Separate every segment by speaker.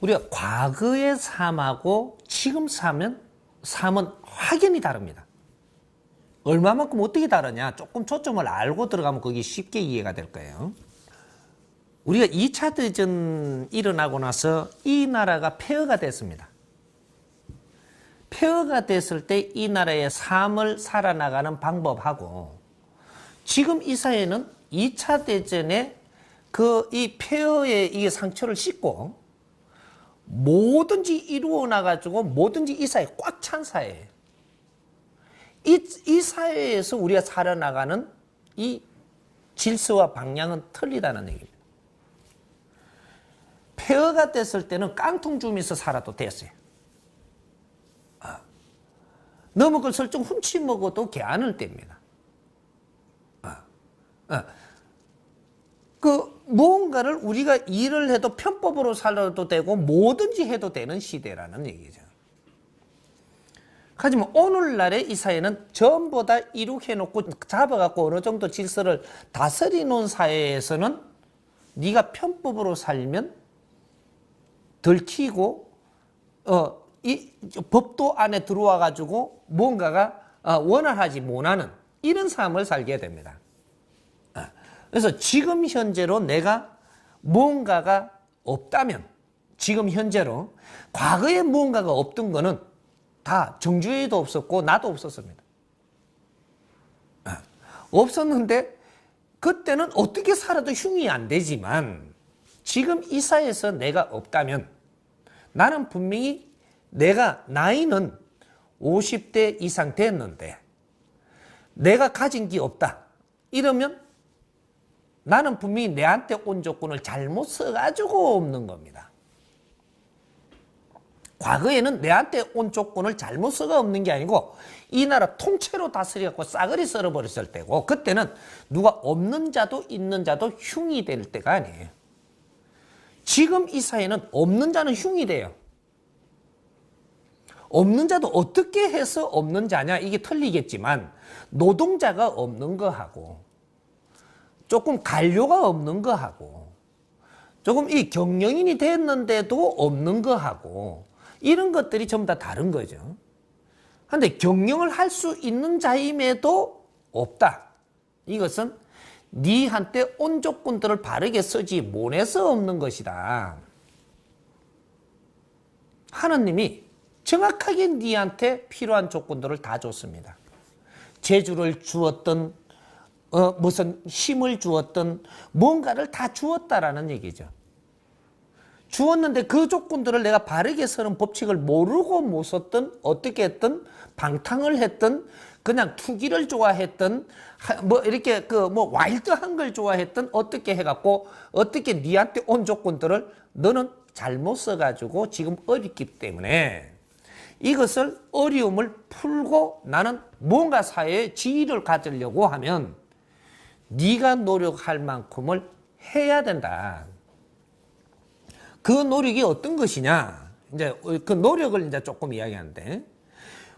Speaker 1: 우리가 과거의 삶하고 지금 삶은 확연히 다릅니다. 얼마만큼 어떻게 다르냐? 조금 초점을 알고 들어가면 그게 쉽게 이해가 될 거예요. 우리가 2차 대전 일어나고 나서 이 나라가 폐허가 됐습니다. 폐허가 됐을 때 이 나라의 삶을 살아나가는 방법하고 지금 이 사회는 2차 대전에 이 폐허의 이 상처를 씻고 뭐든지 이루어 나가지고 뭐든지 이 사회 꽉 찬 사회예요. 이 사회에서 우리가 살아나가는 이 질서와 방향은 틀리다는 얘기입니다. 폐허가 됐을 때는 깡통 주면서 살아도 됐어요. 너무 그 설정 훔치 먹어도 개안을 뗍니다. 무언가를 우리가 일을 해도 편법으로 살아도 되고 뭐든지 해도 되는 시대라는 얘기죠. 하지만 오늘날의 이 사회는 전부 다 이룩해놓고 잡아갖고 어느 정도 질서를 다스리는 사회에서는 네가 편법으로 살면 들키고 이 법도 안에 들어와가지고 뭔가가 원활하지 못하는 이런 삶을 살게 됩니다. 그래서 지금 현재로 내가 무언가가 없다면 지금 현재로 과거에 무언가가 없던 거는 다 정주행도 없었고 나도 없었습니다. 없었는데 그때는 어떻게 살아도 흉이 안 되지만 지금 이 사회에서 내가 없다면 나는 분명히 내가 나이는 50대 이상 됐는데 내가 가진 게 없다. 이러면 나는 분명히 내한테 온 조건을 잘못 써가지고 없는 겁니다. 과거에는 내한테 온 조건을 잘못 써가 없는 게 아니고 이 나라 통째로 다스려갖고 싸그리 썰어버렸을 때고 그때는 누가 없는 자도 있는 자도 흉이 될 때가 아니에요. 지금 이 사회는 없는 자는 흉이 돼요. 없는 자도 어떻게 해서 없는 자냐 이게 틀리겠지만 노동자가 없는 거하고 조금 관료가 없는 거하고 조금 이 경영인이 됐는데도 없는 거하고 이런 것들이 전부 다 다른 거죠. 그런데 경영을 할 수 있는 자임에도 없다. 이것은 네한테 온 조건들을 바르게 쓰지 못해서 없는 것이다. 하나님이 정확하게 네한테 필요한 조건들을 다 줬습니다. 재주를 주었던 무슨 힘을 주었던 뭔가를 다 주었다라는 얘기죠. 주었는데 그 조건들을 내가 바르게 쓰는 법칙을 모르고 못 썼던 어떻게 했든 방탕을 했든 그냥 투기를 좋아했던 뭐 이렇게 와일드한 걸 좋아했던 어떻게 해갖고 어떻게 네한테 온 조건들을 너는 잘못 써가지고 지금 어렵기 때문에 이것을 어려움을 풀고 나는 뭔가 사회에 지위를 가지려고 하면 네가 노력할 만큼을 해야 된다. 그 노력이 어떤 것이냐? 이제 그 노력을 이제 조금 이야기하는데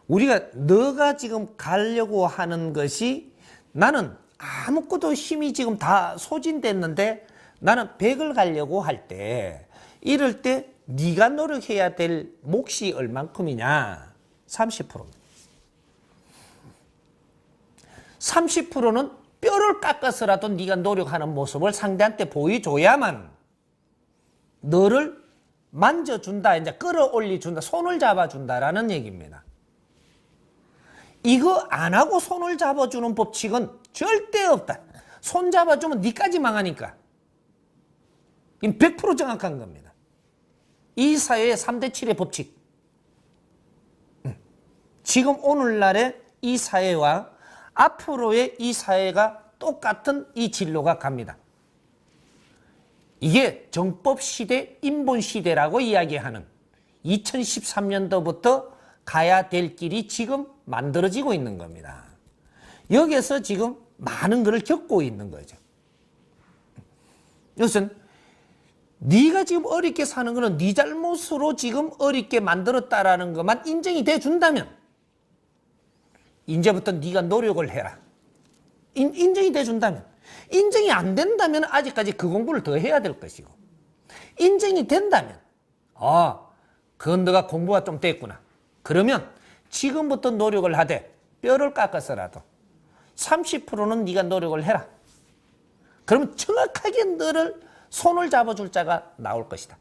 Speaker 1: 우리가 너가 지금 가려고 하는 것이 나는 아무것도 힘이 지금 다 소진됐는데 나는 100을 가려고 할 때 이럴 때 네가 노력해야 될 몫이 얼만큼이냐? 30%. 30%는 뼈를 깎아서라도 네가 노력하는 모습을 상대한테 보여줘야만 너를 만져준다, 이제 끌어올려준다, 손을 잡아준다라는 얘기입니다. 이거 안 하고 손을 잡아주는 법칙은 절대 없다. 손 잡아주면 니까지 망하니까. 이건 100% 정확한 겁니다. 이 사회의 3대 7의 법칙. 지금 오늘날의 이 사회와 앞으로의 이 사회가 똑같은 이 진로가 갑니다. 이게 정법시대, 인본시대라고 이야기하는 2013년도부터 가야 될 길이 지금 만들어지고 있는 겁니다. 여기에서 지금 많은 것을 겪고 있는 거죠. 이것은 네가 지금 어렵게 사는 거는 네 잘못으로 지금 어렵게 만들었다라는 것만 인정이 돼 준다면 이제부터 네가 노력을 해라. 인정이 돼 준다면. 인정이 안 된다면 아직까지 그 공부를 더 해야 될 것이고 인정이 된다면 그건 너가 공부가 좀 됐구나. 그러면 지금부터 노력을 하되 뼈를 깎아서라도 30%는 네가 노력을 해라. 그러면 정확하게 너를 손을 잡아줄 자가 나올 것이다.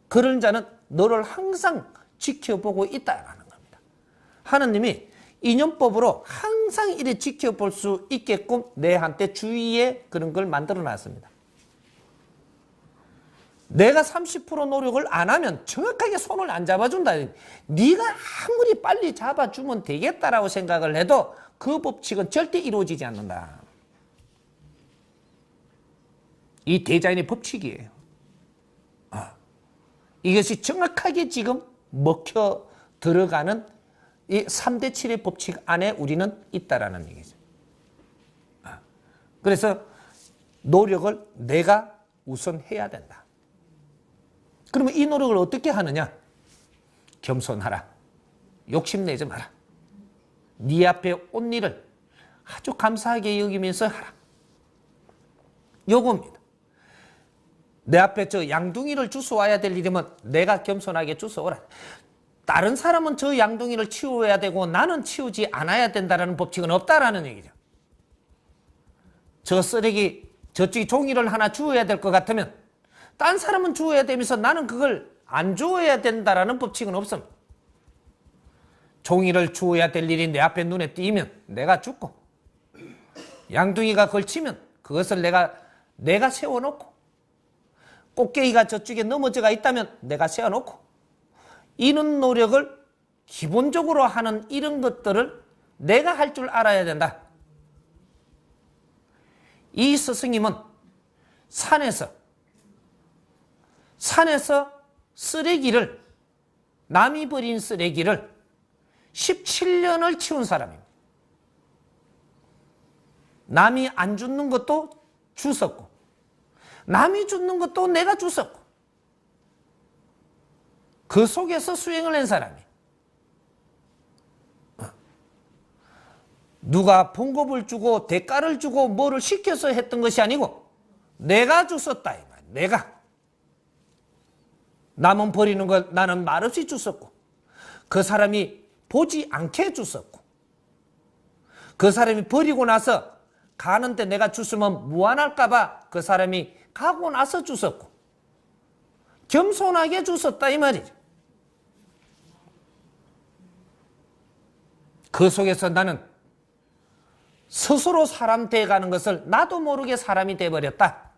Speaker 1: 그런 자는 너를 항상 지켜보고 있다라는 겁니다. 하느님이 인연법으로 항상 이래 지켜볼 수 있게끔 내한테 주위에 그런 걸 만들어 놨습니다. 내가 30% 노력을 안 하면 정확하게 손을 안 잡아준다. 네가 아무리 빨리 잡아주면 되겠다라고 생각을 해도 그 법칙은 절대 이루어지지 않는다. 이 대자연의 법칙이에요. 이것이 정확하게 지금 먹혀 들어가는 이 3대 7의 법칙 안에 우리는 있다라는 얘기죠. 그래서 노력을 내가 우선 해야 된다. 그러면 이 노력을 어떻게 하느냐? 겸손하라. 욕심내지 마라. 네 앞에 온 일을 아주 감사하게 여기면서 하라. 요겁니다. 내 앞에 저 양둥이를 주워와야 될 일이면 내가 겸손하게 주워오라. 다른 사람은 저 양둥이를 치워야 되고 나는 치우지 않아야 된다는 법칙은 없다라는 얘기죠. 저 쓰레기 저쪽에 종이를 하나 주워야 될 것 같으면 딴 사람은 주워야 되면서 나는 그걸 안 주워야 된다라는 법칙은 없습니다. 종이를 주워야 될 일이 내 앞에 눈에 띄면 내가 죽고 양둥이가 걸치면 그것을 내가 세워놓고 꽃게이가 저쪽에 넘어져가 있다면 내가 세워놓고 이런 노력을 기본적으로 하는 이런 것들을 내가 할 줄 알아야 된다. 이 스승님은 산에서 쓰레기를 남이 버린 쓰레기를 17년을 치운 사람입니다. 남이 안 줍는 것도 주웠고 남이 줍는 것도 내가 주웠고 그 속에서 수행을 한 사람이 누가 봉급을 주고 대가를 주고 뭐를 시켜서 했던 것이 아니고 내가 주웠다. 내가 남은 버리는 걸 나는 말없이 주웠고 그 사람이 보지 않게 주웠고 그 사람이 버리고 나서 가는데 내가 주스면 무안할까 봐 그 사람이 가고 나서 주웠고 겸손하게 주웠다 이 말이죠. 그 속에서 나는 스스로 사람 돼가는 것을 나도 모르게 사람이 돼버렸다.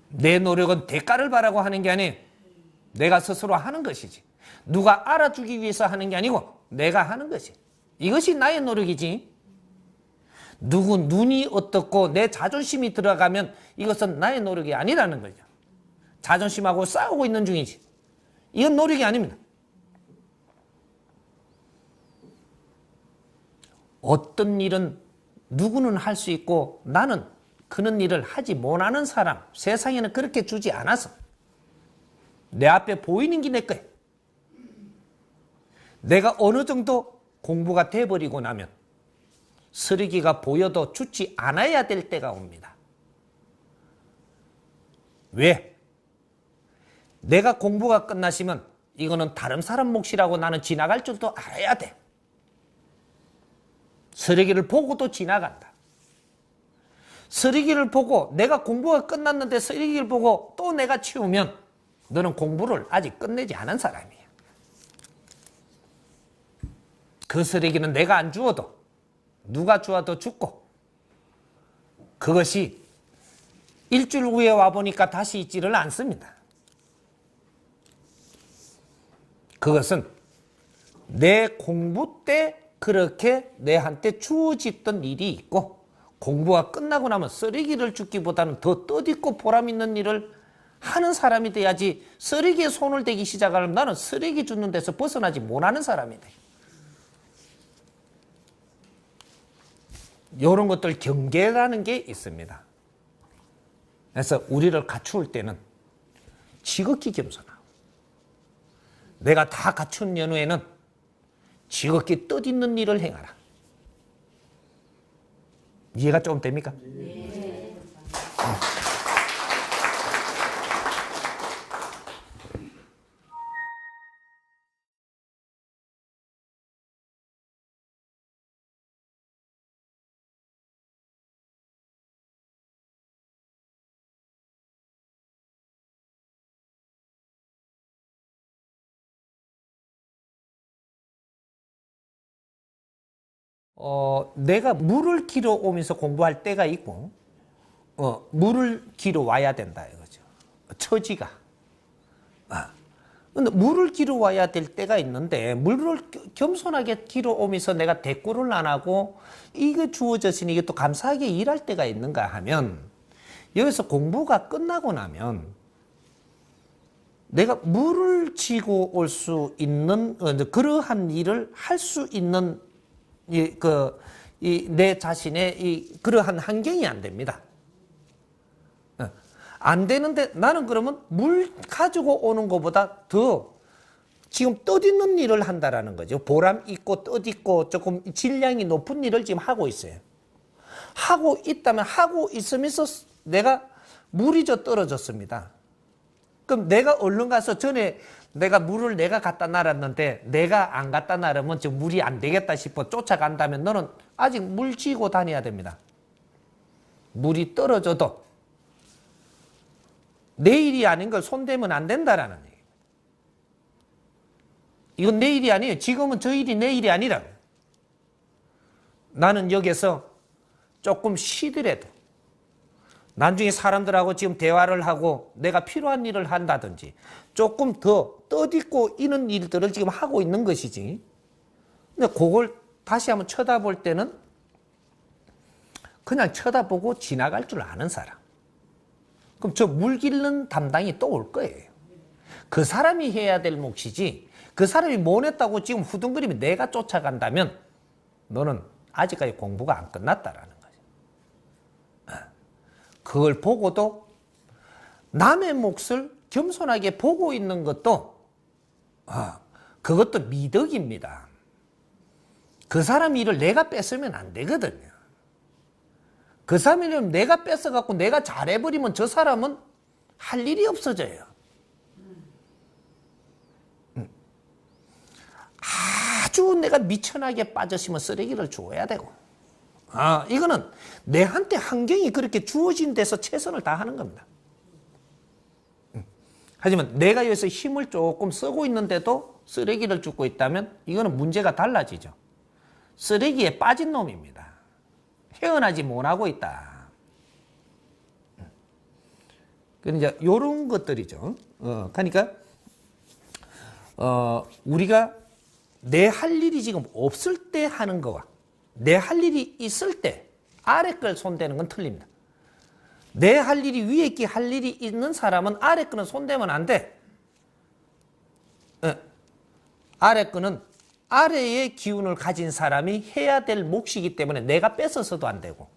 Speaker 1: 내 노력은 대가를 바라고 하는 게 아니에요. 내가 스스로 하는 것이지. 누가 알아주기 위해서 하는 게 아니고 내가 하는 것이. 이것이 나의 노력이지. 누구 눈이 어떻고 내 자존심이 들어가면 이것은 나의 노력이 아니라는 거죠. 자존심하고 싸우고 있는 중이지. 이건 노력이 아닙니다. 어떤 일은 누구는 할 수 있고 나는 그런 일을 하지 못하는 사람, 세상에는 그렇게 주지 않아서 내 앞에 보이는 게 내 거야. 내가 어느 정도 공부가 돼버리고 나면 쓰레기가 보여도 주지 않아야 될 때가 옵니다. 왜? 내가 공부가 끝나시면 이거는 다른 사람 몫이라고 나는 지나갈 줄도 알아야 돼. 쓰레기를 보고도 지나간다. 쓰레기를 보고 내가 공부가 끝났는데 쓰레기를 보고 또 내가 치우면 너는 공부를 아직 끝내지 않은 사람이야. 그 쓰레기는 내가 안 주워도 누가 주워도 죽고 그것이 일주일 후에 와보니까 다시 있지를 않습니다. 그것은 내 공부 때 그렇게 내한테 주어졌던 일이 있고 공부가 끝나고 나면 쓰레기를 줍기보다는 더 뜻있고 보람 있는 일을 하는 사람이 돼야지 쓰레기에 손을 대기 시작하면 나는 쓰레기 줍는 데서 벗어나지 못하는 사람이 돼. 이런 것들 경계라는 게 있습니다. 그래서 우리를 갖추을 때는 지극히 겸손하고 내가 다 갖춘 연후에는 지극히 뜻있는 일을 행하라. 이해가 좀 됩니까? 내가 물을 길어 오면서 공부할 때가 있고, 물을 길어 와야 된다 이거죠. 처지가. 근데 물을 길어 와야 될 때가 있는데, 물을 겸손하게 길어 오면서 내가 대꾸를 안 하고, 이게 주어졌으니 이게 또 감사하게 일할 때가 있는가 하면, 여기서 공부가 끝나고 나면, 내가 물을 지고 올 수 있는, 그러한 일을 할 수 있는, 내 자신의 그러한 환경이 안 됩니다. 안 되는데 나는 그러면 물 가지고 오는 것보다 더 지금 뜻있는 일을 한다라는 거죠. 보람 있고 뜻있고 조금 질량이 높은 일을 지금 하고 있어요. 하고 있다면 하고 있으면서 내가 물이 저 떨어졌습니다. 그럼 내가 얼른 가서 전에 내가 물을 내가 갖다 놔놨는데 내가 안 갖다 놔르면 지금 물이 안 되겠다 싶어 쫓아간다면 너는 아직 물 쥐고 다녀야 됩니다. 물이 떨어져도 내일이 아닌 걸 손대면 안 된다라는 얘기예요. 이건 내일이 아니에요. 지금은 저 일이 내일이 아니라 나는 여기서 조금 쉬더라도 나중에 사람들하고 지금 대화를 하고 내가 필요한 일을 한다든지 조금 더 뜻있고 이런 일들을 지금 하고 있는 것이지. 근데 그걸 다시 한번 쳐다볼 때는 그냥 쳐다보고 지나갈 줄 아는 사람. 그럼 저 물 길는 담당이 또 올 거예요. 그 사람이 해야 될 몫이지 그 사람이 못 했다고 지금 후둥거리면 내가 쫓아간다면 너는 아직까지 공부가 안 끝났다라는 거죠. 그걸 보고도 남의 몫을 겸손하게 보고 있는 것도 그것도 미덕입니다. 그 사람 일을 내가 뺏으면 안 되거든요. 그 사람 일을 내가 뺏어갖고 내가 잘해버리면 저 사람은 할 일이 없어져요. 아주 내가 미천하게 빠졌으면 쓰레기를 주어야 되고 이거는 내한테 환경이 그렇게 주어진 데서 최선을 다하는 겁니다. 하지만 내가 여기서 힘을 조금 쓰고 있는데도 쓰레기를 줍고 있다면 이거는 문제가 달라지죠. 쓰레기에 빠진 놈입니다. 헤어나지 못하고 있다. 그러니까 이런 것들이죠. 그러니까 우리가 내 할 일이 지금 없을 때 하는 거와 내 할 일이 있을 때 아래 걸 손대는 건 틀립니다. 내 할 일이 위에 게 할 일이 있는 사람은 아래 거는 손대면 안 돼. 아래 거는 아래의 기운을 가진 사람이 해야 될 몫이기 때문에 내가 뺏어서도 안 되고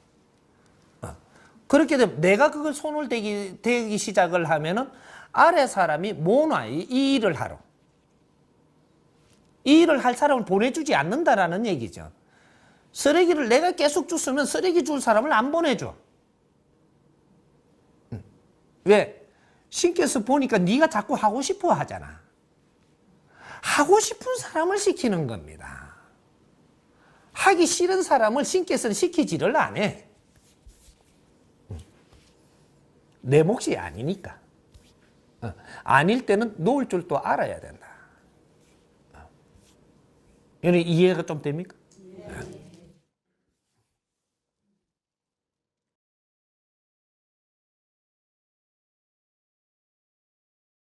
Speaker 1: 그렇게 되면 내가 그걸 손을 대기 시작을 하면은 아래 사람이 못 와, 이 일을 하러. 이 일을 할 사람을 보내주지 않는다라는 얘기죠. 쓰레기를 내가 계속 줬으면 쓰레기 줄 사람을 안 보내줘. 왜? 신께서 보니까 네가 자꾸 하고 싶어 하잖아. 하고 싶은 사람을 시키는 겁니다. 하기 싫은 사람을 신께서는 시키지를 안 해. 내 몫이 아니니까. 아닐 때는 놓을 줄 또 알아야 된다. 이해가 좀 됩니까?